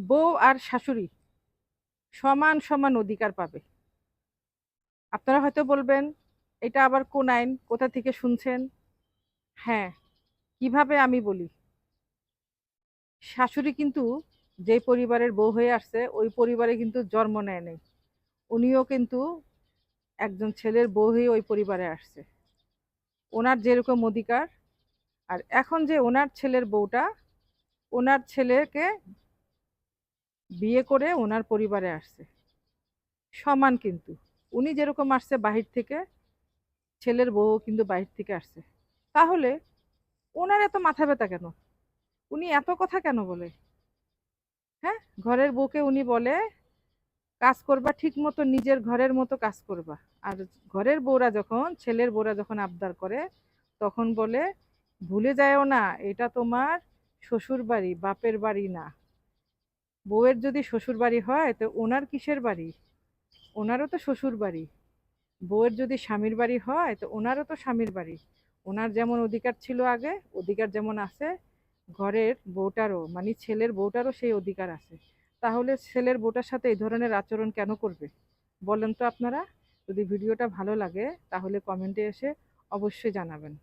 বউ আর শাশুড়ি সমান সমান অধিকার পাবে। আপনারা হয়তো বলবেন, এটা আবার কোন আইন, কোথা থেকে শুনছেন? হ্যাঁ, কিভাবে আমি বলি। শাশুড়ি কিন্তু যে পরিবারের বউ হয়ে আসছে ওই পরিবারে কিন্তু জন্ম নেয় নাই। উনিও কিন্তু একজন ছেলের বউ হয়ে ওই পরিবারে আসছে। ওনার যেরকম অধিকার, আর এখন যে ওনার ছেলের বউটা ওনার ছেলেকে বিয়ে করে ওনার পরিবারে আসছে, সমান কিন্তু। উনি যেরকম আসছে বাহির থেকে, ছেলের বউ কিন্তু বাহির থেকে আসছে। তাহলে ওনার এত মাথা ব্যথা কেন? উনি এত কথা কেন বলে? হ্যাঁ, ঘরের বউকে উনি বলে কাজ করবা ঠিক মতো, নিজের ঘরের মতো কাজ করবা। আর ঘরের বউরা যখন, ছেলের বউরা যখন আবদার করে, তখন বলে ভুলে যায়ও না এটা তোমার শ্বশুর বাড়ি, বাপের বাড়ি না। বউয়ের যদি শ্বশুর বাড়ি হয় তো ওনার কিসের বাড়ি? ওনারও তো শ্বশুর বাড়ি। বউয়ের যদি স্বামীর বাড়ি হয় তো ওনারও তো স্বামীর বাড়ি। ওনার যেমন অধিকার ছিল আগে, অধিকার যেমন আছে, ঘরের বউটারও মানে ছেলের বউটারও সেই অধিকার আছে। তাহলে ছেলের বউটার সাথে এই ধরনের আচরণ কেন করবে বলেন তো আপনারা? যদি ভিডিওটা ভালো লাগে তাহলে কমেন্টে এসে অবশ্যই জানাবেন।